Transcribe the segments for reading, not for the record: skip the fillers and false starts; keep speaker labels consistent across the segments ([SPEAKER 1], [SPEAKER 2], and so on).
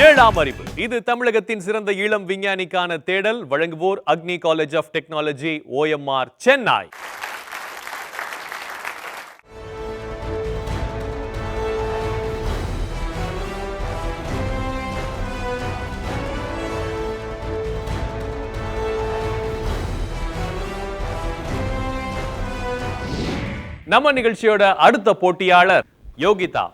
[SPEAKER 1] ஏழாம் அறிவு இது தமிழகத்தின் சிறந்த இளம் விஞ்ஞானிக்கான தேடல். வழங்குவோர் Agni College of Technology, OMR, Chennai. நம்ம நிகழ்ச்சியோட அடுத்த போட்டியாளர் யோகிதா.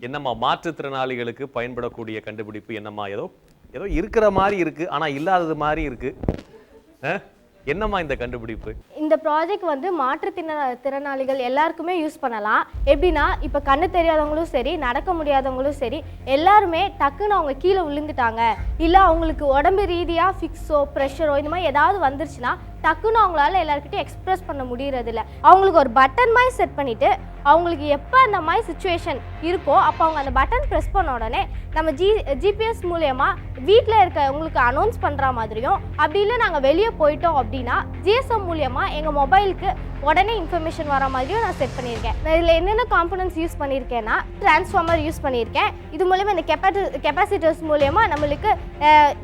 [SPEAKER 1] என்னம்மா மாற்றுத்திறனாளிகளுக்கு பயன்படக்கூடிய கண்டுபிடிப்பு என்னம்மா? ஏதோ இருக்கிற மாதிரி இருக்கு, ஆனா இல்லாதது மாதிரி இருக்கு. என்னம்மா இந்த கண்டுபிடிப்பு?
[SPEAKER 2] இந்த ப்ராஜெக்ட் வந்து மாற்றுத்திறனாளிகள் எல்லாருக்குமே யூஸ் பண்ணலாம். எப்படின்னா, இப்போ கண்ணு தெரியாதவங்களும் சரி, நடக்க முடியாதவங்களும் சரி, எல்லாருமே டக்குன்னு அவங்க கீழே விழுந்துட்டாங்க, இல்லை அவங்களுக்கு உடம்பு ரீதியாக ஃபிக்ஸோ ப்ரெஷரோ இந்த மாதிரி ஏதாவது வந்துருச்சுன்னா டக்குன்னு அவங்களால எல்லாருக்கிட்டையும் எக்ஸ்ப்ரெஸ் பண்ண முடியறதில்ல. அவங்களுக்கு ஒரு பட்டன் மாதிரி செட் பண்ணிவிட்டு அவங்களுக்கு எப்போ அந்த மாதிரி சுச்சுவேஷன் இருக்கோ அப்போ அவங்க அந்த பட்டன் ப்ரெஸ் பண்ண உடனே நம்ம ஜிபிஎஸ் மூலயமா வீட்டில் இருக்கவங்களுக்கு அனௌன்ஸ் பண்ணுற மாதிரியும், அப்படி இல்லை நாங்கள் வெளியே போயிட்டோம் அப்படின்னா ஜிஎஸ்எம் மூலயமா எங்கள் மொபைலுக்கு உடனே இன்ஃபர்மேஷன் வர மாதிரியும் நான் செட் பண்ணியிருக்கேன். நான் இதில் என்னென்ன காம்பனன்ட்ஸ் யூஸ் பண்ணியிருக்கேன்னா, டிரான்ஸ்ஃபார்மர் யூஸ் பண்ணியிருக்கேன். இது மூலயமா இந்த கெப்பாசிட்டர்ஸ் மூலயமா நம்மளுக்கு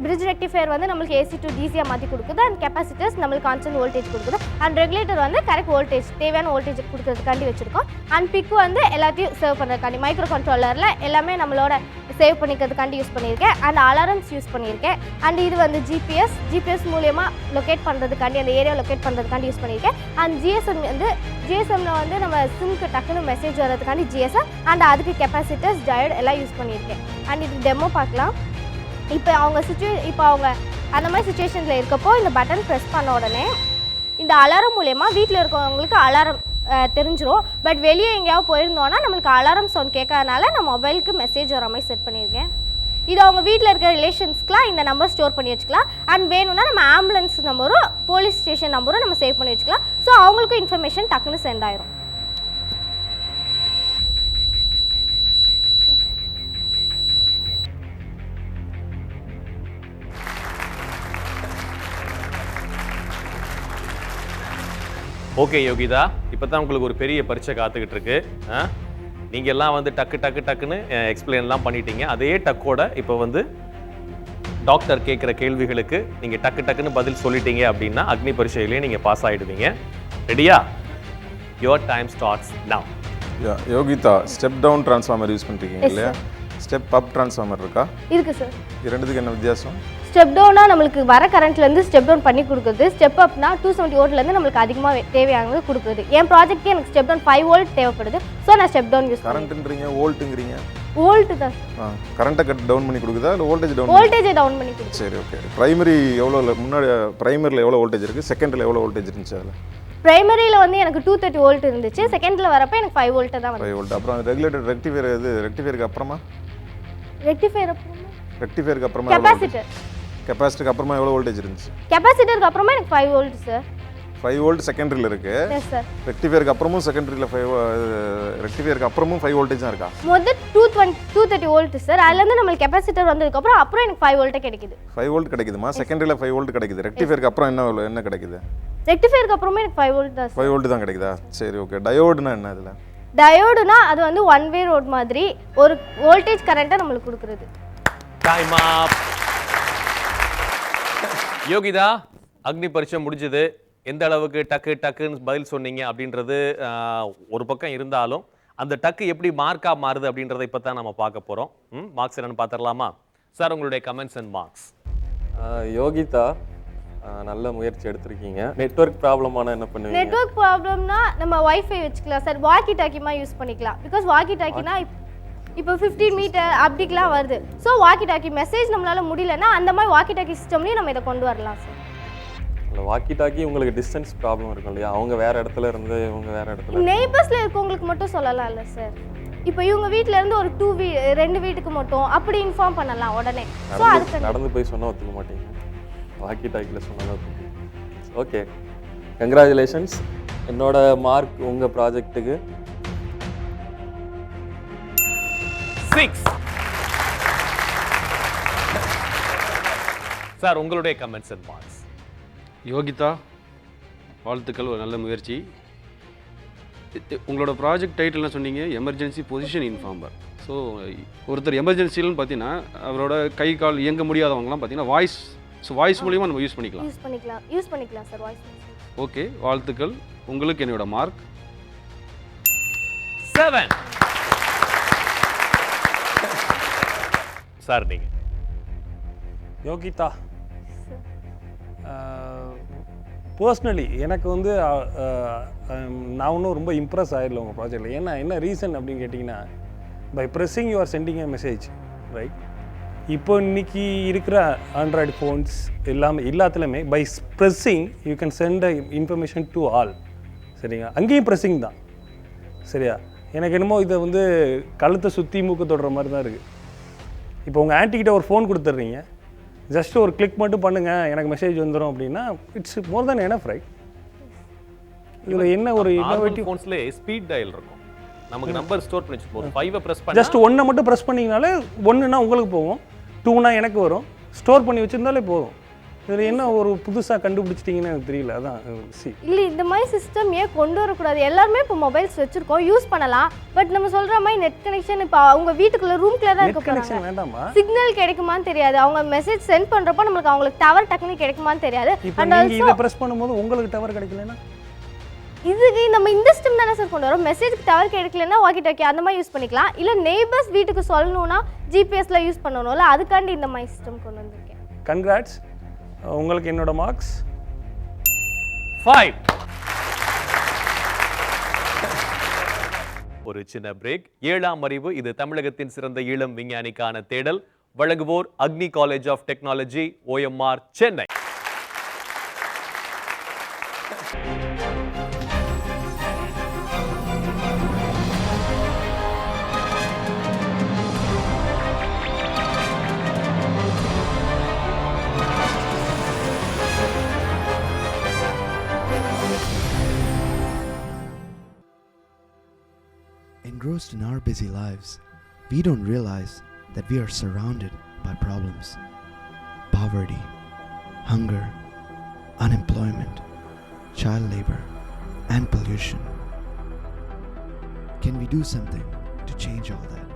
[SPEAKER 2] பிரிட்ஜ் ரெக்டிஃபையர் வந்து நம்மளுக்கு AC to DC மாற்றி கொடுக்குது. அண்ட் கெப்பாசிட்டர்ஸ் நம்மளுக்கு கான்ஸ்டன்ட் வோல்டேஜ் கொடுக்குது. அண்ட் ரெகுலேட்டர் வந்து கரெக்ட் வோல்டேஜ் தேவையான வோல்டேஜ் கொடுக்கறதுக்காண்டி வச்சுருக்கோம். அண்ட் பிக் வந்து எல்லாத்தையும் சேவ் பண்ணுறதுக்காண்டி மைக்ரோ கண்ட்ரோலரில் எல்லாமே நம்மளோட சேவ் பண்ணிக்கிறதுக்காண்டி யூஸ் பண்ணியிருக்கேன். அண்ட் அலாரம்ஸ் யூஸ் பண்ணியிருக்கேன். அண்ட் இது வந்து ஜிபிஎஸ் மூலயமா லொக்கேட் பண்ணுறதுக்காண்டி, அந்த ஏரியா லொக்கேட் பண்ணுறதுக்காண்டி யூஸ் பண்ணியிருக்கேன். அண்ட் ஜிஎஸ்எம்மில் வந்து நம்ம சிம்க்கு டக்குன்னு மெசேஜ் வர்றதுக்காண்டி GSM, அண்ட் அதுக்கு கெப்பாசிட்டர்ஸ், டயோட் எல்லாம் யூஸ் பண்ணியிருக்கேன். அண்ட் இது டெமோ பார்க்கலாம். இப்போ அவங்க அந்த மாதிரி சுச்சுவேஷனில் இருக்கப்போ இந்த பட்டன் ப்ரெஸ் பண்ண உடனே இந்த அலாரம் மூலயமா வீட்டில் இருக்கவங்களுக்கு அலாரம் தெரிஞ்சிடும். பட் வெளியே எங்கேயாவது போயிருந்தோன்னா நம்மளுக்கு அலாரம் சவுண்ட் கேட்கறதுனால நான் மொபைலுக்கு மெசேஜ் வர மாதிரி செட் பண்ணியிருக்கேன். இது அவங்க வீட்டில் இருக்கிற ரிலேஷன்ஸ்க்குலாம் இந்த நம்பர் ஸ்டோர் பண்ணி வச்சுக்கலாம். அண்ட் வேணும்னா நம்ம ஆம்புலன்ஸ் நம்பரும் போலீஸ் ஸ்டேஷன் நம்பரும் நம்ம சேவ் பண்ணி வச்சுக்கலாம். ஸோ அவங்களுக்கும் இன்ஃபர்மேஷன் டக்குன்னு சென்ட் ஆயிரும்.
[SPEAKER 1] ஓகே யோகிதா, இப்போ தான் உங்களுக்கு ஒரு பெரிய பரீட்சை காத்துக்கிட்டு இருக்கு. நீங்கள் எல்லாம் வந்து டக்குன்னு எக்ஸ்பிளைன்லாம் பண்ணிட்டீங்க. அதே டக்கோட இப்போ வந்து டாக்டர் கேட்குற கேள்விகளுக்கு நீங்கள் டக்குன்னு பதில் சொல்லிட்டீங்க அப்படின்னா அக்னி பரீட்சையிலேயே நீங்கள் பாஸ் ஆகிடுவீங்க. ரெடியா? Your time starts now.
[SPEAKER 3] Yogitha, step down transformer use பண்ணிருக்கீங்க இல்லையா? ஸ்டெப் அப் டிரான்ஸ்ஃபார்மர் இருக்கா?
[SPEAKER 2] இருக்கு சார்.
[SPEAKER 3] இது ரெண்டுத்துக்கு என்ன வித்தியாசம்?
[SPEAKER 2] ஸ்டெப் டவுனா நம்மளுக்கு வர கரண்ட்லேருந்து ஸ்டெப் டவுன் பண்ணி கொடுக்குறது. ஸ்டெப் அப்னா 270 வோல்ட்லேருந்து நம்மளுக்கு அதிகமாக தேவையானது கொடுக்குறது. என் ப்ராஜெக்ட்க்கு எனக்கு ஸ்டெப் டவுன் 5 வோல்ட் தேவைப்படுது. ஸோ நான் ஸ்டெப் டவுன் யூஸ் பண்ணுறேன்.
[SPEAKER 3] கரண்ட்ன்றீங்க, வோல்ட்டுங்கிறீங்க?
[SPEAKER 2] வோல்ட் தான்.
[SPEAKER 3] கரண்ட்டை கட் டவுன் பண்ணி கொடுக்குதா இல்லை வோல்டேஜ் டவுன்?
[SPEAKER 2] வோல்டேஜை டவுன் பண்ணி கொடுக்குது.
[SPEAKER 3] சரி, ஓகே. பிரைமரி எவ்வளோ, முன்னாடி பிரைமரியில் எவ்வளோ வோல்டேஜ் இருக்குது, செகண்டில் எவ்வளோ வோல்டேஜ் இருந்துச்சு? அதில்
[SPEAKER 2] பிரைமரியில் வந்து எனக்கு 230 வோல்ட் இருந்துச்சு. செகண்டில் வரப்போ எனக்கு 5 வோல்ட் தான் வந்து.
[SPEAKER 3] 5 வோல்ட். அப்புறம் ரெகுலேட்டர் ரெக்டிஃபையருக்கு அப்புறமா ரெக்டிஃபையருக்கு அப்புறமா கெப்பாசிட்டருக்கு அப்புறமா எவ்வளோ வோல்டேஜ் இருந்துச்சு?
[SPEAKER 2] கெப்பாசிட்டருக்கு அப்புறமா எனக்கு 5 வோல்ட் சார்.
[SPEAKER 3] 5 வோல்ட் செகண்டரியில் இருக்கு.
[SPEAKER 2] Yes sir.
[SPEAKER 3] ரெக்டிஃபையருக்கு அப்புறமும் செகண்டரியில் ரெக்டிஃபையருக்கு அப்புறமும் 5 வோல்டேஜ் தான் இருக்கா?
[SPEAKER 2] மொத்தம் 230 வோல்ட் சார். அதுலேருந்து நம்மளுக்கு கெப்பாசிட்டர் வந்ததுக்கு அப்புறம் எனக்கு 5 வோல்ட் கிடைக்குது.
[SPEAKER 3] 5 வோல்ட் கிடைக்குதுமா? செகண்டரியில் 5 வோல்ட் கிடைக்குது. ரெக்டிஃபையருக்கு அப்புறம் என்ன கிடைக்குது?
[SPEAKER 2] ரெக்டிஃபையருக்கு அப்புறமே எனக்கு 5 வோல்ட் தான்.
[SPEAKER 3] 5 வோல்ட் தான் கிடைக்குதா? சரி, ஓகே. டயோடுனா என்ன? இதில்
[SPEAKER 2] டயோடுனா அது வந்து ஒன் வே ரோட் மாதிரி ஒரு வோல்டேஜ் கரண்ட்டை நம்மளுக்கு கொடுக்குறது.
[SPEAKER 1] டைம் அப். யோகிதா, அக்னி பரீட்சை முடிஞ்சது. எந்த அளவுக்கு டக்குன்னு பதில் சொன்னீங்க அப்படின்றது ஒரு பக்கம் இருந்தாலும் அந்த டக்கு எப்படி மார்க்கா மாறுது அப்படின்றத இப்போ தான் நம்ம பார்க்க போகிறோம். மார்க்ஸ் என்னன்னு பார்த்துடலாமா சார்? உங்களுடைய கமெண்ட்ஸ் அண்ட் மார்க்ஸ்.
[SPEAKER 4] யோகிதா, நல்ல முயற்சி எடுத்திருக்கீங்க. நெட்வொர்க் ப்ராப்ளமான என்ன பண்ணுவீங்க?
[SPEAKER 2] நெட்வொர்க் ப்ராப்ளம்னா நம்ம வைஃபை வச்சுக்கலாம் சார். வாக்கி டாக்கிமா யூஸ் பண்ணிக்கலாம். பிகாஸ் வாக்கி டாக்கினா இப்போ 15 மீட்டர் அப்படிக்கெலாம் வருது. ஸோ வாக்கி டாக்கி மெசேஜ் நம்மளால முடியலன்னா அந்த மாதிரி வாக்கி டாக்கி சிஸ்டம்லேயும் நம்ம இதை கொண்டு வரலாம் சார்.
[SPEAKER 4] இல்லை, வாக்கி டாக்கி உங்களுக்கு டிஸ்டன்ஸ் ப்ராப்ளம் இருக்கும் இல்லையா? அவங்க வேறு இடத்துல இருந்து இவங்க வேறு இடத்துல,
[SPEAKER 2] நெய்பர்ஸில் இருக்கவங்களுக்கு மட்டும் சொல்லலாம் இல்லை சார். இப்போ இவங்க வீட்டில் இருந்து ஒரு 2 வீட்டுக்கு மட்டும் அப்படி இன்ஃபார்ம் பண்ணலாம் உடனே. ஸோ அதுக்கு
[SPEAKER 4] நடந்து போய் சொன்னால் ஒத்துக்க மாட்டீங்க, வாக்கி டாக்கியில் சொன்னதாக ஒத்துக்கு. Okay, congratulations. என்னோட மார்க் உங்கள் ப்ராஜெக்ட்டுக்கு
[SPEAKER 1] 6. சார் உங்களுடைய கமெண்ட்ஸ் அண்ட் மார்க்ஸ்.
[SPEAKER 5] யோகிதா, வாழ்த்துக்கள், ஒரு நல்ல முயற்சி. உங்களோட ப்ராஜெக்ட் டைட்டில் என்ன சொன்னீங்க? Emergency position informer. ஸோ ஒருத்தர் எமர்ஜென்சிலன்னு பார்த்தீங்கன்னா அவரோட கை கால் இயங்க முடியாதவங்கலாம் பார்த்தீங்கன்னா வாய்ஸ் மூலியமாக நம்ம யூஸ்
[SPEAKER 2] பண்ணிக்கலாம் சார் வாய்ஸ்.
[SPEAKER 5] ஓகே, வாழ்த்துக்கள். உங்களுக்கு என்னோட மார்க்
[SPEAKER 1] 7. சார் நீங்க.
[SPEAKER 6] யோகிதா, பர்சனலி எனக்கு வந்து நான் ஒன்றும் ரொம்ப இம்ப்ரெஸ் ஆகிடல உங்கள் ப்ராஜெக்டில். ஏன்னா என்ன ரீசன் அப்படின்னு கேட்டிங்கன்னா, by pressing you are sending a message, right? இப்போ இன்றைக்கி இருக்கிற ஆண்ட்ராய்டு ஃபோன்ஸ் எல்லாத்துலேயுமே by pressing you can send a information to all. சரிங்களா? அங்கேயும் ப்ரெஸ்ஸிங் தான். சரியா? எனக்கு என்னமோ இதை வந்து கழுத்தை சுற்றி மூக்க தொடுற மாதிரி தான் இருக்குது. இப்போ உங்கள் ஆன்ட்டிக்கிட்ட ஒரு ஃபோன் கொடுத்துட்றீங்க, ஜஸ்ட் ஒரு கிளிக் மட்டும் பண்ணுங்கள் எனக்கு மெசேஜ் வந்துடும் அப்படின்னா it's more then enough, right? இதில் என்ன ஒரு இன்னோவேட்டிவ்
[SPEAKER 1] ஃபோன்ஸ்ல ஸ்பீட் டயல் இருக்கும். நமக்கு நம்பர் ஸ்டோர் பண்ணி வச்சிருப்போம். 5 பிரஸ் பண்ணா
[SPEAKER 6] ஜஸ்ட் 1 மட்டும் ப்ரெஸ் பண்ணிங்கனாலே 1னா உங்களுக்கு போகும், 2னா எனக்கு வரும். ஸ்டோர் பண்ணி வச்சிருந்தாலே போதும். இதில் என்ன ஒரு புதுசாக கண்டுபிடிச்சிட்டிங்கன்னு எனக்கு தெரியல. அதான்
[SPEAKER 2] இல்லை, இந்த மாதிரி சிஸ்டம் ஏன் கொண்டு வரக்கூடாது? எல்லாருமே இப்போ மொபைல்ஸ் வச்சிருக்கோம், யூஸ் பண்ணலாம். பட் நம்ம சொல்கிற மாதிரி நெட் கனெக்ஷன் இப்போ அவங்க வீட்டுக்குள்ளே ரூம்குள்ளே தான் இருக்க
[SPEAKER 6] கனெக்ஷன் வேண்டாமா?
[SPEAKER 2] சிக்னல் கிடைக்குமான்னு தெரியாது. அவங்க மெசேஜ் சென்ட் பண்ணுறப்போ நம்மளுக்கு அவங்களுக்கு டவர் டக்குனு கிடைக்குமான்னு தெரியாது.
[SPEAKER 6] இப்போ நீங்கள் இதை ப்ரெஸ் பண்ணும்போது உங்களுக்கு டவர் கிடைக்கலன்னா
[SPEAKER 2] இதுக்கு நம்ம இந்த சிஸ்டம் தானே சார் கொண்டு வரோம். மெசேஜ்க்கு டவர் கிடைக்கலன்னா வாக்கி டாக்கி அந்த மாதிரி யூஸ் பண்ணிக்கலாம். இல்லை நெய்பர்ஸ் வீட்டுக்கு சொல்லணும்னா ஜிபிஎஸ்ல யூஸ் பண்ணணும்ல, அதுக்காண்டி இந்த மாதிரி சிஸ்டம் கொண்டு வந்திருக்கேன்.
[SPEAKER 6] கங்க்ராட்ஸ். உங்களுக்கு என்னோட மார்க்ஸ்
[SPEAKER 1] 5. ஒரு சின்ன பிரேக். 7ஆம் அறிவு, இது தமிழகத்தின் சிறந்த இளம் விஞ்ஞானிக்கான தேடல். வழங்குவோர் Agni College of Technology, OMR, Chennai.
[SPEAKER 7] Engrossed in our busy lives, we don't realize that we are surrounded by problems. Poverty, hunger, unemployment, child labor, and pollution. Can we do something to change all that?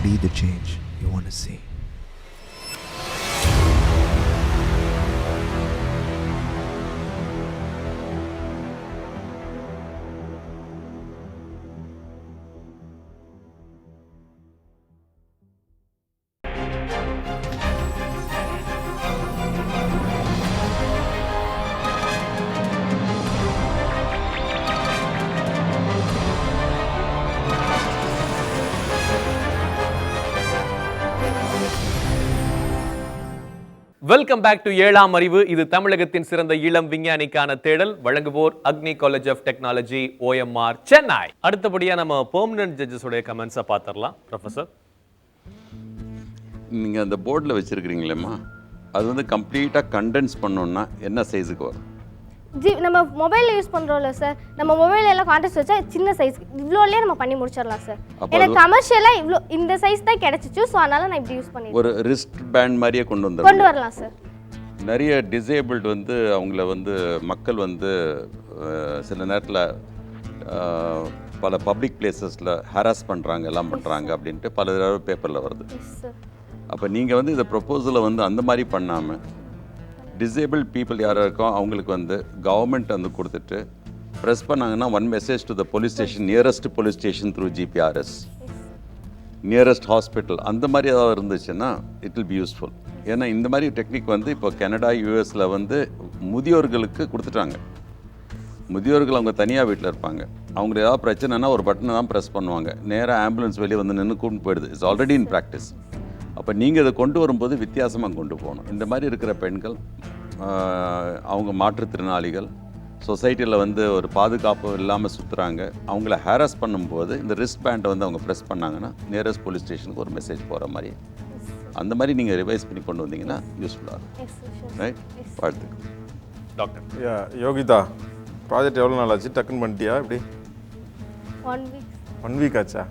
[SPEAKER 7] Be the change you want to see.
[SPEAKER 1] Welcome back to 7ஆம் அறிவு, இது தமிழகத்தின் சிறந்த இளம் விஞ்ஞானிக்கான தேடல். வழங்குவோர் Agni College of Technology, OMR, Chennai. அடுத்தபடியா நம்ம பெர்மனன்ட் ஜட்ஜஸ் உடைய கமெண்ட்ஸை பார்த்துடலாம். ப்ரொஃபசர்,
[SPEAKER 8] நீங்கள் அந்த போர்டில் வச்சுருக்கிறீங்களேம்மா, அது வந்து கம்ப்ளீட்டாக கண்டென்ஸ் பண்ணோன்னா என்ன சைஸுக்கு வரும்?
[SPEAKER 2] நம்ம மொபைலில் யூஸ் பண்ணுறோம்ல சார், நம்ம மொபைல் எல்லாம் கான்டெக்ட் வச்சா சின்ன சைஸ் இவ்வளோலேயே நம்ம பண்ணி முடிச்சிடலாம் சார். எனக்கு கமர்ஷியலாக இவ்வளோ இந்த சைஸ் தான் கிடச்சிச்சு, ஸோ அதனால் நான் இப்படி யூஸ் பண்ணி
[SPEAKER 8] ஒரு ரிஸ்ட் பேண்ட் மாதிரியே கொண்டு
[SPEAKER 2] வரலாம் சார்.
[SPEAKER 8] நிறைய டிசேபிள்டு வந்து அவங்கள வந்து மக்கள் வந்து சில நேரத்தில் பல பப்ளிக் பிளேசஸில் ஹராஸ் பண்ணுறாங்க, எல்லாம் பண்ணுறாங்க அப்படின்ட்டு பல தடவை பேப்பரில் வருது. அப்போ நீங்கள் வந்து இந்த ப்ரொப்போசலை வந்து அந்த மாதிரி பண்ணாமல் டிசேபிள் பீப்புள் யாராக இருக்கோ அவங்களுக்கு வந்து கவர்மெண்ட் வந்து கொடுத்துட்டு ப்ரெஸ் பண்ணாங்கன்னா one message to the police station, nearest police station through GPRS, nearest hospital, அந்த மாதிரி ஏதாவது இருந்துச்சுன்னா இட் வில் பி யூஸ்ஃபுல். ஏன்னா இந்த மாதிரி டெக்னிக் வந்து இப்போ கனடா US வந்து முதியோர்களுக்கு கொடுத்துட்டாங்க. முதியோர்கள் அவங்க தனியாக வீட்டில் இருப்பாங்க, அவங்களுக்கு ஏதாவது பிரச்சனைனா ஒரு பட்டனை தான் ப்ரெஸ் பண்ணுவாங்க, நேராக ஆம்புலன்ஸ் வெளியே வந்து நின்று கூப்பிட்டு போயிடுது. It's already in practice. அப்போ நீங்கள் இதை கொண்டு வரும்போது வித்தியாசமாக கொண்டு போகணும். இந்த மாதிரி இருக்கிற பெண்கள், அவங்க மாற்றுத்திறனாளிகள் சொசைட்டியில் வந்து ஒரு பாதுகாப்பு இல்லாமல் சுற்றுறாங்க, அவங்கள ஹேரஸ் பண்ணும்போது இந்த ரிஸ்ட் பேண்டை வந்து அவங்க ப்ரெஸ் பண்ணாங்கன்னா நியரஸ்ட் போலீஸ் ஸ்டேஷனுக்கு ஒரு மெசேஜ் போகிற மாதிரி, அந்த மாதிரி நீங்கள் ரிவைஸ் பண்ணி கொண்டு வந்தீங்கன்னா யூஸ்ஃபுல்லாக இருக்கும். ரைட், வாழ்த்துக்கள்
[SPEAKER 1] டாக்டர்.
[SPEAKER 3] யோகிதா, ப்ராஜெக்ட் எவ்வளோ நாள் ஆச்சு? டக்குன்னு பண்ணிட்டியா? இப்படி
[SPEAKER 2] 1
[SPEAKER 3] வீக் ஆச்சா?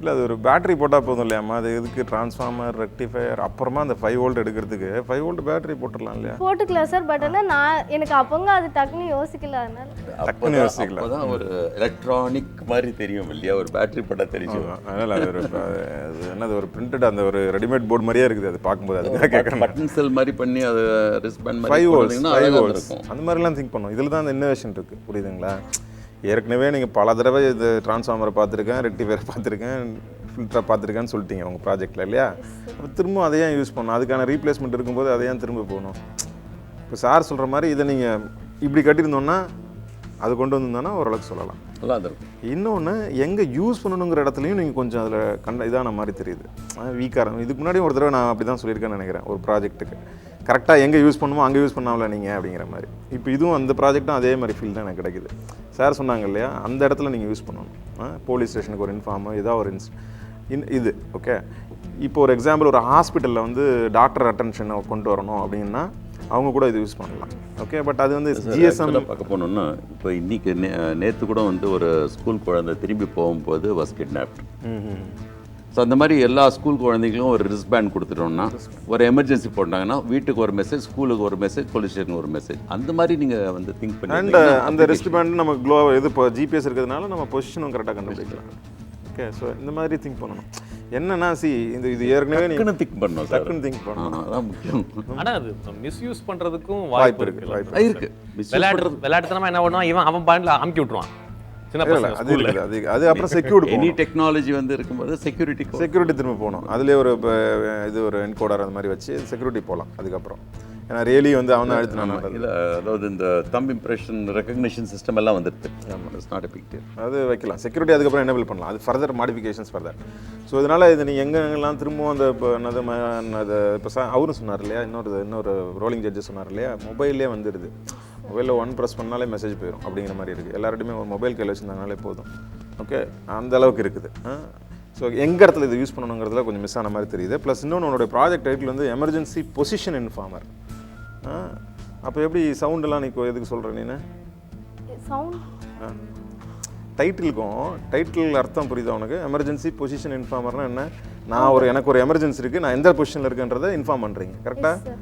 [SPEAKER 3] இல்லை, அது ஒரு பேட்டரி போட்டால் போதும் இல்லையாம்மா? அது எதுக்கு ட்ரான்ஸ்ஃபார்மர், ரெக்டிஃபையர், அப்புறமா அந்த 5 வோல்ட் எடுக்கிறதுக்கு 5 வோல்ட் பேட்டரி போட்டுடலாம் இல்லையா?
[SPEAKER 2] போட்டுக்கலாம் சார், பட் ஆனால் எனக்கு அப்போங்க அது டக்குன்னு யோசிக்கல, அதனால
[SPEAKER 3] டக்குன்னு யோசிக்கல.
[SPEAKER 8] அப்போ தான் ஒரு எலக்ட்ரானிக் மாதிரி தெரியும் இல்லையா, ஒரு பேட்டரி போட்டால் தெரியும்.
[SPEAKER 3] அதனால் அது ஒரு என்னது ஒரு பிரிண்டட் அந்த ஒரு ரெடிமேட் போர்டு மாதிரியே இருக்குது அது பார்க்கும்போது. அதுக்காக கேட்குறேன்.
[SPEAKER 8] பட்டன் செல் மாதிரி பண்ணி அது ரிஸ்பேண்ட் மாதிரி
[SPEAKER 3] 5 வோல்ட்ஸ்
[SPEAKER 8] இருக்கும்.
[SPEAKER 3] அந்த மாதிரிலாம் திங்க் பண்ணும். இதில் தான் அந்த இன்னோவேஷன் இருக்குது, புரியுதுங்களா? ஏற்கனவே நீங்கள் பல தடவை இது ட்ரான்ஸ்ஃபார்மரை பார்த்துருக்கேன், ரெக்டிஃபையர் பார்த்துருக்கேன், ஃபில்டரை பார்த்துருக்கேன்னு சொல்லிட்டீங்க உங்கள் ப்ராஜெக்டில் இல்லையா? அப்போ திரும்ப அதையே யூஸ் பண்ணணும், அதுக்கான ரீப்ளேஸ்மெண்ட் இருக்கும்போது அதையே திரும்ப போகணும். இப்போ சார் சொல்கிற மாதிரி இதை நீங்கள் இப்படி கட்டியிருந்தோன்னா, அது கொண்டு வந்திருந்தோன்னா ஓரளவுக்கு சொல்லலாம். இன்னொன்று, எங்கே யூஸ் பண்ணணுங்கிற இடத்துலையும் நீங்கள் கொஞ்சம் அதில் இதான மாதிரி தெரியுது, வீக்காக இருக்கும். இதுக்கு முன்னாடி ஒரு தடவை நான் அப்படி தான் சொல்லியிருக்கேன்னு நினைக்கிறேன், ஒரு ப்ராஜெக்ட்டுக்கு கரெக்டாக எங்கே யூஸ் பண்ணுமோ அங்கே யூஸ் பண்ணாமல நீங்கள் அப்படிங்கிற மாதிரி. இப்போ இதுவும் அந்த ப்ராஜெக்ட்டும் அதே மாதிரி ஃபீல் தான் எனக்கு கிடைக்குது. சார் சொன்னாங்க இல்லையா, அந்த இடத்துல நீங்கள் யூஸ் பண்ணணும். போலீஸ் ஸ்டேஷனுக்கு ஒரு இன்ஃபார்மோ ஏதாவது ஒரு இது ஓகே. இப்போ ஒரு எக்ஸாம்பிள், ஒரு ஹாஸ்பிட்டலில் வந்து டாக்டர் அட்டென்ஷனை கொண்டு வரணும் அப்படின்னா அவங்க கூட இது யூஸ் பண்ணலாம். ஓகே, பட் அது வந்து GSM
[SPEAKER 8] பார்க்க போனோம்னா, இப்போ இன்றைக்கி நேற்று கூட வந்து ஒரு ஸ்கூல் குழந்தை திரும்பி போகும்போது வாஸ் கிட்னாப்ட். ஸோ அந்த மாதிரி எல்லா ஸ்கூல் குழந்தைங்களும் ஒரு ரிஸ்ட் பேண்ட் கொடுத்துட்டோம்னா, ஒரு எமர்ஜென்சி போட்டாங்கன்னா வீட்டுக்கு ஒரு மெசேஜ், ஸ்கூலுக்கு ஒரு மெசேஜ், போலீஸ் ஸ்டேஷனுக்கு ஒரு மெசேஜ், அந்த மாதிரி நீங்கள் வந்து திங்க் பண்ணி.
[SPEAKER 3] அண்ட் அந்த ரிஸ்ட் பேண்ட் நம்ம இது இப்போ GPS இருக்கிறதுனால நம்ம பொசிஷனும் கரெக்டாக கண்டுபிடிக்கலாம். ஓகே, ஸோ இந்த மாதிரி திங்க் பண்ணணும். என்னன்னா இது ஏற்கனவே
[SPEAKER 8] திங்க் பண்ணணும்,
[SPEAKER 3] டக்குன்னு திங்க் பண்ணணும்,
[SPEAKER 8] அதான் முக்கியம்.
[SPEAKER 1] ஆனால் அது மிஸ்யூஸ் பண்ணுறதுக்கும் வாய்ப்பு
[SPEAKER 8] இருக்கு.
[SPEAKER 1] விளையாட்டுத்தனமா என்ன பண்ணுவான், அவன் பாயிண்ட்ல அமுக்கி விட்டுருவான்.
[SPEAKER 3] அது அப்புறம் செக்யூரிட்டி,
[SPEAKER 8] எனி டெக்னாலஜி வந்து இருக்கும்போது செக்யூரிட்டி
[SPEAKER 3] திரும்ப போகணும். அதுலேயே ஒரு என்கோடர் அந்த மாதிரி வச்சு செக்யூரிட்டி போகலாம். அதுக்கப்புறம் ஏன்னா ரியலி வந்து அவன் தான் அழுத்தினான்
[SPEAKER 8] இல்லை, அதாவது இந்த தம்ப் இம்ப்ரெஷன் ரெகக்னிஷன் சிஸ்டம் எல்லாம் வந்துடுது. It's not a big deal.
[SPEAKER 3] அது வைக்கலாம் செக்யூரிட்டி, அதுக்கப்புறம் எனேபிள் பண்ணலாம். அது ஃபர்தர் மாடிஃபிகேஷன்ஸ் ஃபர்தர். ஸோ இதனால் இது நீங்கள் எங்கெங்கெல்லாம் திரும்பவும் அந்த இப்போ அவரும் சொன்னார் இல்லையா, இன்னொரு ரோலிங் ஜட்ஜஸ் சொன்னார் இல்லையா, மொபைல்லே வந்துடுது. மொபைலில் 1 ப்ரெஸ் பண்ணாலே மெசேஜ் போயிடும் அப்படிங்கிற மாதிரி இருக்குது. எல்லார்ட்டையுமே ஒரு மொபைல் கையில் வச்சுருந்தாங்கனாலே போதும். ஓகே, அந்த அளவுக்கு இருக்குது. ஸோ எங்கள் இடத்துல இது யூஸ் பண்ணணுங்கிறதுல கொஞ்சம் மிஸ் ஆன மாதிரி தெரியுது. ப்ளஸ் இன்னொன்று, உன்னோட ப்ராஜெக்ட் டைட்டில் வந்து எமர்ஜென்சி பொசிஷன் இன்ஃபார்மர். அப்போ எப்படி சவுண்டெல்லாம் நீ எதுக்கு சொல்கிற நீ? டைட்டில் அர்த்தம் புரியுதா உனக்கு? எமர்ஜென்சி பொசிஷன் இன்ஃபார்மர்னா என்ன? எனக்கு ஒரு எமர்ஜென்சி இருக்குது, நான் எந்த பொசிஷனில் இருக்குன்றதை இன்ஃபார்ம் பண்ணுறீங்க, கரெக்டாக?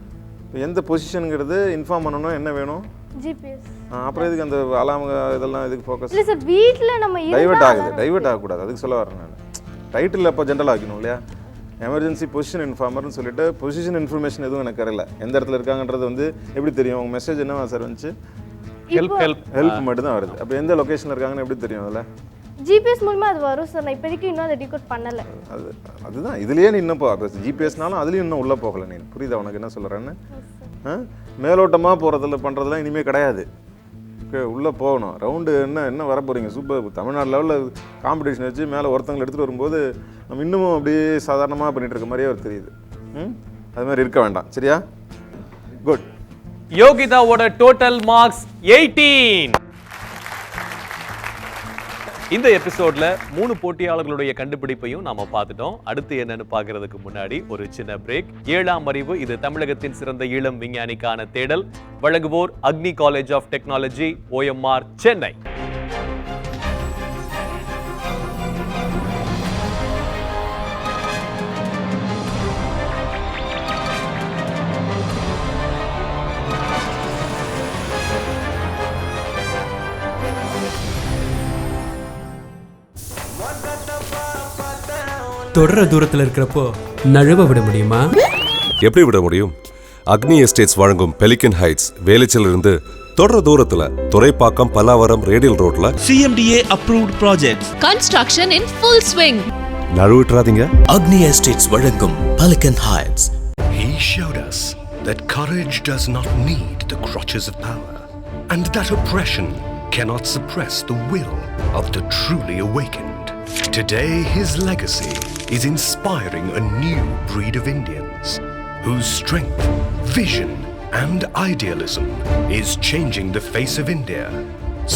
[SPEAKER 3] இப்போ எந்த பொசிஷனுங்கிறது இன்ஃபார்ம் பண்ணணும், என்ன வேணும்?
[SPEAKER 2] GPS.
[SPEAKER 3] அப்புறம் இதுக்கு அந்த அலாம் இதெல்லாம் இதுக்கு ஃபோக்கஸ்
[SPEAKER 2] இல்லை சார், வீட்டில் நம்ம
[SPEAKER 3] டைவர்ட் ஆகக்கூடாது, அதுக்கு சொல்ல வரேன் நான். டைட்டில் அப்போ ஜென்ரல் ஆக்கணும் இல்லையா? எமர்ஜென்சி பொசிஷன் இன்ஃபார்மர்னு சொல்லிட்டு பொசிஷன் இன்ஃபர்மேஷன் எதுவும் எனக்கு தெரியல, எந்த இடத்துல இருக்காங்கன்றது வந்து எப்படி தெரியும்? உங்கள் மெசேஜ் என்னவா சார் வந்துச்சு? ஹெல்ப் மட்டும் தான் வருது. அப்போ எந்த லொக்கேஷனில் இருக்காங்கன்னு எப்படி தெரியும்? அதில்
[SPEAKER 2] GPS மூலமா அது வரும் சார். நான் இப்போதைக்கு இன்னும் அதை டிகோட் பண்ணலை.
[SPEAKER 3] அதுதான் இதுலேயே நீ இன்னும் GPSனாலும் அதுலேயும் இன்னும் உள்ளே போகலை. நீ புரியுதா உனக்கு என்ன சொல்கிறேன்னு? மேலோட்டமாக போகிறதுல பண்ணுறதுலாம் இனிமேல் கிடையாது. ஓகே, உள்ளே போகணும். ரவுண்டு என்ன வர போகிறீங்க? சூப்பர். தமிழ்நாடு லெவலில் காம்படிஷன் வச்சு மேலே ஒருத்தங்களை எடுத்துகிட்டு வரும்போது நம்ம இன்னமும் அப்படியே சாதாரணமாக பண்ணிகிட்டு இருக்க மாதிரியே ஒரு தெரியுது. அது மாதிரி இருக்க வேண்டாம், சரியா? குட்.
[SPEAKER 1] யோகிதாவோட டோட்டல் மார்க்ஸ் 18. இந்த எபிசோட்ல 3 போட்டியாளர்களுடைய கண்டுபிடிப்பையும் நாம பார்த்துட்டோம். அடுத்து என்னன்னு பார்க்கறதுக்கு முன்னாடி ஒரு சின்ன பிரேக். 7ஆம் அறிவு இது தமிழகத்தின் சிறந்த இளம் விஞ்ஞானிக்கான தேடல். வழங்குவோர் Agni College of Technology, OMR, Chennai.
[SPEAKER 9] தொடர தூரத்தில் இருக்கிறப்போ நழுவ விட முடியுமா?
[SPEAKER 10] எப்படி விட முடியும்? அக்னி எஸ்டேட்ஸ் வழங்கும் பெலிகன் ஹைட்ஸ் வேலைச்சிலிருந்து தொடர தூரத்துல துறைப்பாக்கம் பல்லாவரம் ரேடியல் ரோட்ல
[SPEAKER 11] CMDA approved projects.
[SPEAKER 12] Construction in full swing.
[SPEAKER 10] நழுவிட்றாதீங்க.
[SPEAKER 11] Agni Estates வழங்கும் Pelican Heights.
[SPEAKER 13] He showed us that courage does not need the crutches of power, and that oppression cannot suppress the will of the truly awakened. Today, his legacy is inspiring a new breed of Indians whose strength, vision, and idealism is changing the face of India.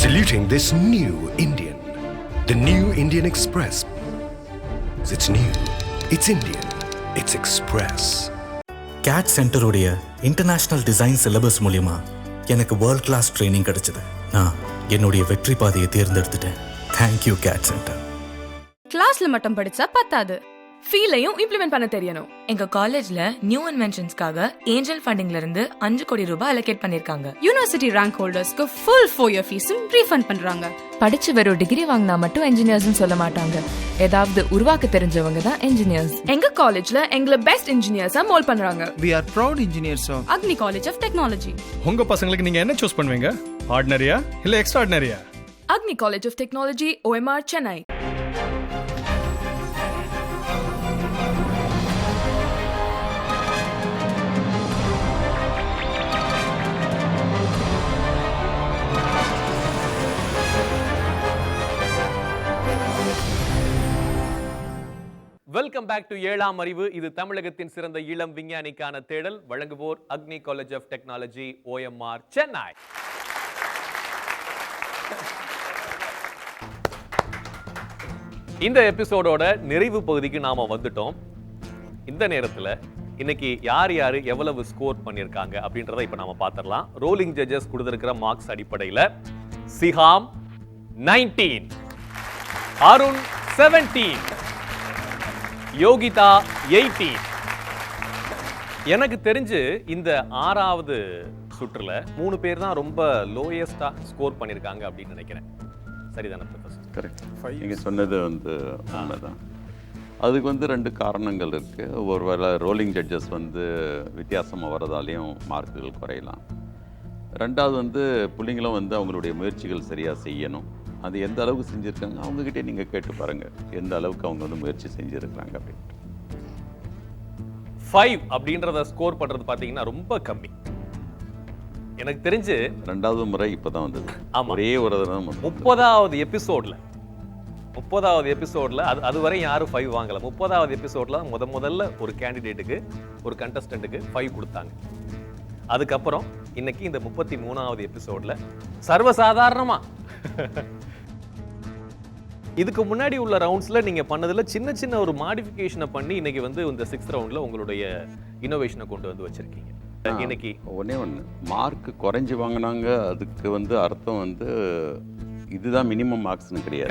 [SPEAKER 13] Saluting this new Indian, the New Indian Express. It's new, it's Indian, it's Express.
[SPEAKER 11] CAT Center உடைய international design syllabus மூலமா எனக்கு world class training கிடைச்சது. நான் என்னுடைய வெற்றி பாதையை தேர்ந்தெடுத்துட்டேன். Thank you CAT Center.
[SPEAKER 12] கிளாஸ்ல மட்டும் படிச்சா பத்தாது, ஃபீலையும் இம்ப்ளிமெண்ட் பண்ண தெரியணும். எங்க காலேஜ்ல நியூ இன்வென்ஷன்ஸ்க்காக ஏஞ்சல் ஃபண்டிங்ல இருந்து 5 கோடி ரூபாய் அலோகேட் பண்ணிருக்காங்க. யூனிவர்சிட்டி ரேங்க் ஹோல்டர்ஸ்க்கு ஃபுல் 4 இயர் ஃபீஸும் ரீஃபண்ட் பண்றாங்க. படிச்சு வெறும் டிகிரி வாங்கினா மட்டும் என்ஜினியர்ஸ்னு சொல்ல மாட்டாங்க. ஏதாவது உருவாக்க தெரிஞ்சவங்க தான் என்ஜினியர்ஸ். எங்க காலேஜ்ல எங்களை பெஸ்ட் இன்ஜினியர்ஸா மோல்ட் பண்றாங்க.
[SPEAKER 14] We are proud engineers of
[SPEAKER 12] Agni College of technology.
[SPEAKER 15] உங்க பசங்களுக்கு நீங்க என்ன சூஸ் பண்ணுவீங்க? ஆர்டினரியா இல்ல எக்ஸ்ட்ராஆர்டினரியா?
[SPEAKER 12] Agni College of Technology, OMR, Chennai.
[SPEAKER 1] Welcome back to 7ஆம் அறிவு இது தமிழகத்தின் சிறந்த இளம் விஞ்ஞானிக்கான தேடல். வழங்குவோர் Agni College of Technology, OMR, Chennai. இந்த எபிசோடோட நிறைவு பகுதிக்கு நாம வந்துட்டோம். இந்த நேரத்தில் இன்னைக்கு யார் யார் எவ்வளவு ஸ்கோர் பண்ணியிருக்காங்க அப்படின்றத இப்போ நாம பார்த்துடலாம். ரோலிங் ஜட்ஜஸ் கொடுத்திருக்கிற மார்க்ஸ் அடிப்படையில் சிஹாம் 19, அருண் 17, யோகிதா 18. எனக்கு தெரிஞ்சு இந்த 6வது சுற்றுல 3 பேர் தான் ரொம்ப லோயஸ்டா ஸ்கோர் பண்ணிருக்காங்க அப்படின்னு நினைக்கிறேன். சரிதானே ப்ரொஃபசர்?
[SPEAKER 8] கரெக்ட். நீங்க சொன்னது உண்மைதான். அதுக்கு 2 காரணங்கள் இருக்கு. ஒருவேளை ரோலிங் ஜட்ஜஸ் வித்தியாசமாக வரதாலையும் மார்க்குகள் குறையலாம். ரெண்டாவது பிள்ளைங்களும் அவங்களுடைய முயற்சிகள் சரியாக செய்யணும். அது எந்த அளவுக்கு செஞ்சுருக்காங்க அவங்ககிட்டே நீங்கள் கேட்டு பாருங்கள், எந்த அளவுக்கு அவங்க முயற்சி செஞ்சுருக்காங்க அப்படின்ட்டு.
[SPEAKER 1] 5 அப்படின்றத ஸ்கோர் பண்ணுறது பார்த்தீங்கன்னா ரொம்ப கம்மி. எனக்கு தெரிஞ்சு
[SPEAKER 8] 2வது முறை இப்போ தான் வந்தது. ஒரே ஒரு தடவை
[SPEAKER 1] 30வது எபிசோடில் அதுவரை யாரும் 5 வாங்கலை. 30வது எபிசோடில் முதல்ல ஒரு கேண்டிடேட்டுக்கு, ஒரு கண்டஸ்டண்ட்டுக்கு 5 கொடுத்தாங்க. அதுக்கப்புறம் இன்னைக்கு இந்த 33வது எபிசோடில் சர்வசாதாரணமாக இதுக்கு முன்னாடி உள்ள ரவுண்ட்ஸில் நீங்கள் பண்ணதில் சின்ன ஒரு மாடிஃபிகேஷனை பண்ணி இன்னைக்கு இந்த 6th ரவுண்டில் உங்களுடைய இனோவேஷனை கொண்டு வச்சிருக்கீங்க. இன்னைக்கு
[SPEAKER 8] ஒன்று மார்க் குறைஞ்சி வாங்கினாங்க. அதுக்கு அர்த்தம் இதுதான் மினிமம் மார்க்ஸ்னு கிடையாது.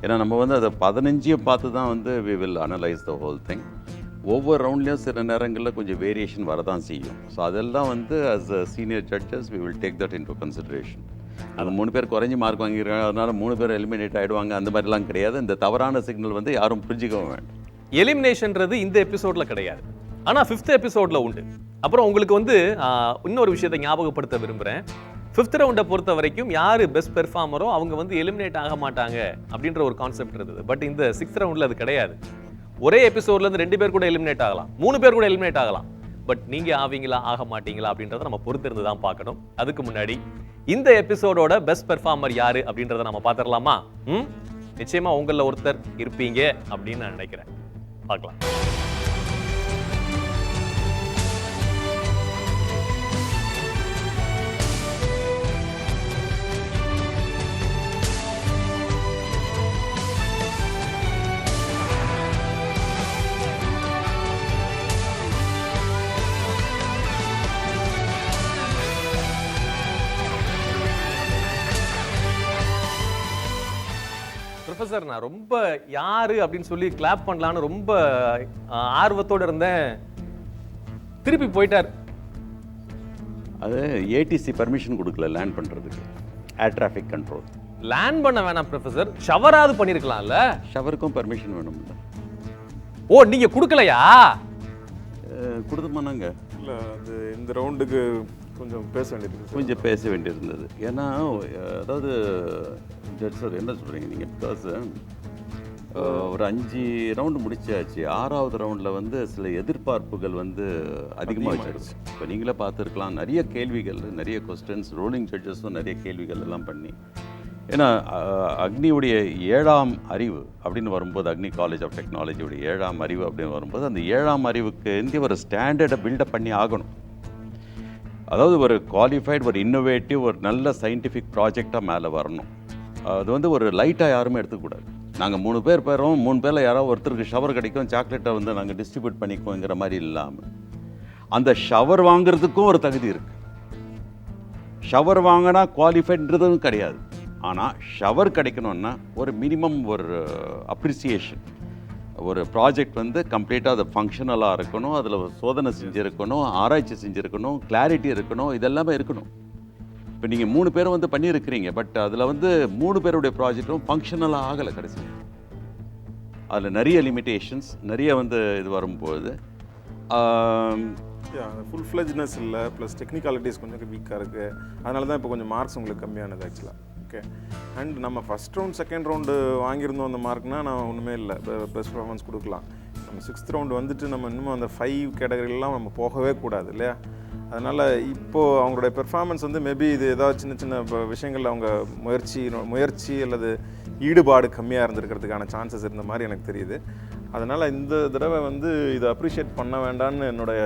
[SPEAKER 8] ஏன்னா நம்ம அதை 15 பார்த்து தான் we will analyze the whole thing. ஒவ்வொரு ரவுண்ட்லேயும் சில நேரங்களில் கொஞ்சம் வேரியேஷன் வரதான் செய்யும். ஸோ அதெல்லாம் as a senior judges we will take that into consideration. அது 3 பேர் குறைஞ்சி மார்க் வாங்கியிருக்காங்க, அதனால 3 பேர் எலிமினேட் ஆகிடுவாங்க, அந்த மாதிரிலாம் கிடையாது. இந்த தவறான சிக்னல் யாரும் புரிஞ்சிக்கவும் வேண்டாம்.
[SPEAKER 1] எலிமினேஷன்றது இந்த எபிசோடில் கிடையாது, ஆனால் 5th எபிசோடில் உண்டு. அப்புறம் உங்களுக்கு இன்னொரு விஷயத்தை ஞாபகப்படுத்த விரும்புகிறேன். 5th ரவுண்டை பொறுத்த வரைக்கும் யார் பெஸ்ட் பெர்ஃபார்மரோ அவங்க எலிமினேட் ஆக மாட்டாங்க அப்படின்ற ஒரு கான்செப்ட் இருந்தது. பட் இந்த 6th ரவுண்டில் அது கிடையாது. ஒரே எபிசோட்லேருந்து 2 பேர் கூட எலிமினேட் ஆகலாம், 3 பேர் கூட எலிமினேட் ஆகலாம். பட் நீங்கள் ஆவீங்களா ஆக மாட்டீங்களா அப்படின்றத நம்ம பொறுத்திருந்து தான் பார்க்கணும். அதுக்கு முன்னாடி இந்த எபிசோடோட பெஸ்ட் பெர்ஃபார்மர் யாரு அப்படின்றத நம்ம பார்த்துடலாமா? நிச்சயமா உங்களில் ஒருத்தர் இருப்பீங்க அப்படின்னு நான் நினைக்கிறேன். பார்க்கலாம். ப்ரொஃபசர் நான் ரொம்ப யாரு அப்படின்னு சொல்லி கிளாப் பண்ணலான்னு ரொம்ப ஆர்வத்தோட இருந்தேன், திருப்பி போயிட்டார்.
[SPEAKER 8] அது ஏடிசி பர்மிஷன் கொடுக்கல லேண்ட் பண்ணுறதுக்கு, ஏர் டிராஃபிக் கண்ட்ரோல்.
[SPEAKER 1] லேண்ட் பண்ண வேணாம் ப்ரொஃபசர், ஷவராவது பண்ணியிருக்கலாம்ல.
[SPEAKER 8] ஷவருக்கும் பர்மிஷன் வேணும்ல.
[SPEAKER 1] ஓ நீங்கள் கொடுக்கலையா?
[SPEAKER 8] கொடுத்துமானாங்க.
[SPEAKER 3] இல்லை அது இந்த ரவுண்டுக்கு கொஞ்சம் பேச வேண்டியது,
[SPEAKER 8] கொஞ்சம் பேச வேண்டியிருந்தது. ஏன்னா அதாவது ஜட்ஜ் சார் என்ன சொல்கிறீங்க நீங்கள், பிகாஸ் ஒரு 5 ரவுண்டு முடிச்சாச்சு. 6வது ரவுண்டில் வந்து சில எதிர்பார்ப்புகள் வந்து அதிகமாகிடுச்சு. இப்போ நீங்களே பார்த்துருக்கலாம், நிறைய கேள்விகள், நிறைய கொஸ்டின்ஸ், ரோலிங் ஜட்ஜஸும் நிறைய கேள்விகள் எல்லாம் பண்ணி. ஏன்னா அக்னியுடைய 7ஆம் அறிவு அப்படின்னு வரும்போது, அக்னி காலேஜ் ஆஃப் டெக்னாலஜியுடைய 7ஆம் அறிவு அப்படின்னு வரும்போது, அந்த 7ஆம் அறிவுக்கு இந்திய ஒரு ஸ்டாண்டர்டை பில்டப் பண்ணி ஆகணும். அதாவது ஒரு குவாலிஃபைடு, ஒரு இன்னோவேட்டிவ், ஒரு நல்ல சயின்டிஃபிக் ப்ராஜெக்டாக மேலே வரணும். அது வந்து ஒரு லைட்டாக யாருமே எடுத்துக்கூடாது. நாங்கள் 3 பேர் போகிறோம், 3 பேரில் யாராவது ஒருத்தருக்கு ஷவர் கிடைக்கும், சாக்லேட்டை வந்து நாங்கள் டிஸ்ட்ரிபியூட் பண்ணிக்குவோங்கிற மாதிரி இல்லாமல், அந்த ஷவர் வாங்குறதுக்கும் ஒரு தகுதி இருக்குது. ஷவர் வாங்கினா குவாலிஃபைடுன்றதும் கிடையாது. ஆனால் ஷவர் கிடைக்கணும்னா ஒரு மினிமம் ஒரு அப்ரிசியேஷன், ஒரு ப்ராஜெக்ட் வந்து கம்ப்ளீட்டாக அது ஃபங்க்ஷனலாக இருக்கணும், அதில் சோதனை செஞ்சுருக்கணும், ஆராய்ச்சி செஞ்சுருக்கணும், கிளாரிட்டி இருக்கணும், இதெல்லாமே இருக்கணும். இப்போ நீங்கள் 3 பேரும் வந்து பண்ணியிருக்கிறீங்க, பட் அதில் வந்து 3 பேருடைய ப்ராஜெக்டும் ஃபங்க்ஷனலாக ஆகலை கடைசி. அதில் நிறைய லிமிட்டேஷன்ஸ், நிறைய வந்து இது வரும்போது
[SPEAKER 3] ஃபுல் ஃப்ளெஜ்னஸ் இல்லை, ப்ளஸ் டெக்னிக்காலிட்டிஸ் கொஞ்சம் வீக்காக இருக்குது. அதனால தான் இப்போ கொஞ்சம் மார்க்ஸ் உங்களுக்கு கம்மியானது ஆக்சுவலாக. ஓகே, அண்ட் நம்ம ஃபஸ்ட் ரவுண்ட் செகண்ட் ரவுண்டு வாங்கியிருந்தோம் அந்த மார்க்னால் நான் ஒன்றுமே இல்லை, பெஸ்ட் பர்ஃபார்மன்ஸ் கொடுக்கலாம். நம்ம 6th ரவுண்டு வந்துட்டு நம்ம இன்னும் அந்த 5 கேட்டகரிலாம் நம்ம போகவே கூடாது இல்லையா? அதனால் இப்போது அவங்களுடைய பெர்ஃபார்மன்ஸ் வந்து மேபி இது ஏதாவது சின்ன சின்ன விஷயங்களில் அவங்க முயற்சி அல்லது ஈடுபாடு கம்மியாக இருந்திருக்கிறதுக்கான சான்சஸ் இருந்த மாதிரி எனக்கு தெரியுது. அதனால் இந்த தடவை வந்து இதை அப்ரிஷியேட் பண்ண வேண்டாம்னு என்னுடைய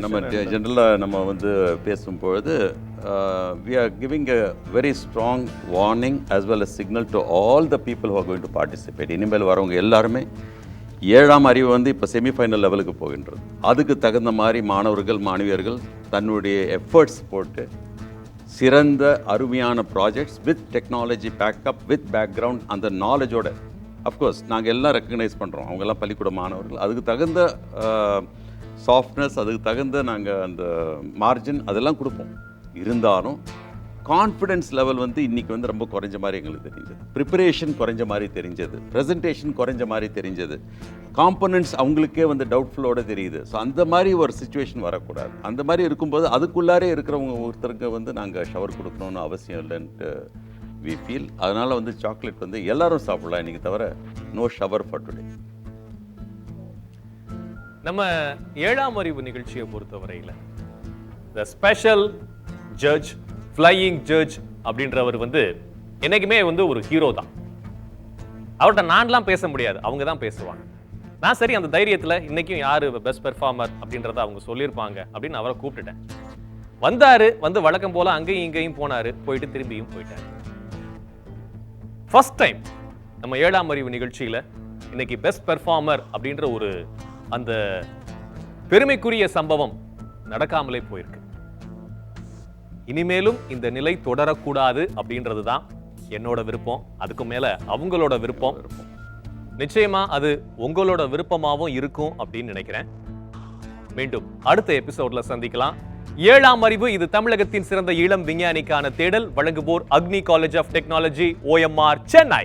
[SPEAKER 8] நம்ம ஜென்ரலாக நம்ம வந்து பேசும்பொழுது we are giving a very strong warning as well as signal to all the people who are going to participate. இனிமேல் வரவங்க எல்லாருமே 7ஆம் அறிவு வந்து இப்போ செமிஃபைனல் லெவலுக்கு போகின்றது. அதுக்கு தகுந்த மாதிரி மாணவர்கள் மாணவியர்கள் தன்னுடைய எஃபர்ட்ஸ் போட்டு சிறந்த அருமையான projects with technology backup with background, அந்த நாலேஜோட, அஃப்கோர்ஸ் நாங்கள் எல்லாம் ரெக்கக்னைஸ் பண்ணுறோம், அவங்கெல்லாம் பள்ளிக்கூட மாணவர்கள், அதுக்கு தகுந்த சாஃப்ட்னஸ், அதுக்கு தகுந்த நாங்கள் அந்த மார்ஜின் அதெல்லாம் கொடுப்போம். இருந்தாலும் கான்ஃபிடென்ஸ் லெவல் வந்து இன்றைக்கி வந்து ரொம்ப குறைஞ்ச மாதிரி எங்களுக்கு தெரிஞ்சது, ப்ரிப்பரேஷன் குறைஞ்ச மாதிரி தெரிஞ்சது, ப்ரெசன்டேஷன் குறைஞ்ச மாதிரி தெரிஞ்சது, காம்பனன்ட்ஸ் அவங்களுக்கே வந்து டவுட்ஃபுல்லோடு தெரியுது. ஸோ அந்த மாதிரி ஒரு சுச்சுவேஷன் வரக்கூடாது. அந்த மாதிரி இருக்கும்போது அதுக்குள்ளாரே இருக்கிறவங்க ஒருத்தருக்கு வந்து நாங்கள் ஷவர் கொடுக்கணுன்னு அவசியம் இல்லைன்ட்டு வி ஃபீல். அதனால் வந்து சாக்லேட் வந்து எல்லோரும் சாப்பிடலாம் இன்றைக்கி, தவிர நோ ஷவர் ஃபார் டுடே.
[SPEAKER 1] நம்ம 7ஆம் அறிவு நிகழ்ச்சியை பொறுத்தவரையில் the special judge, flying judge அப்படின்றவர் வந்து என்னைக்குமே வந்து ஒரு ஹீரோ தான். அவர்கிட்ட நான்லாம் பேச முடியாது, அவங்க தான் பேசுவாங்க. நான் சரி அந்த தைரியத்தில் இன்னைக்கும் யார் பெஸ்ட் பெர்ஃபார்மர் அப்படின்றத அவங்க சொல்லியிருப்பாங்க அப்படின்னு அவரை கூப்பிட்டுட்டேன். வந்தார், வந்து வழக்கம் போல் அங்கேயும் இங்கேயும் போனார், போயிட்டு திரும்பியும் போயிட்டார். ஃபர்ஸ்ட் டைம் நம்ம 7ஆம் அறிவு நிகழ்ச்சியில் இன்னைக்கு பெஸ்ட் பெர்ஃபார்மர் அப்படின்ற ஒரு அந்த பெருமைக்குரிய சம்பவம் நடக்காமலே போயிருக்கு. இனிமேலும் இந்த நிலை தொடரக்கூடாது அப்படின்றது தான் என்னோட விருப்பம். அதுக்கு மேல அவங்களோட விருப்பம். நிச்சயமா அது உங்களோட விருப்பமாகவும் இருக்கும் அப்படின்னு நினைக்கிறேன். மீண்டும் அடுத்த எபிசோட்ல சந்திக்கலாம். 7ஆம் அறிவு, இது தமிழகத்தின் சிறந்த இளம் விஞ்ஞானிக்கான தேடல். வழங்குவோர் Agni College of Technology, OMR, Chennai.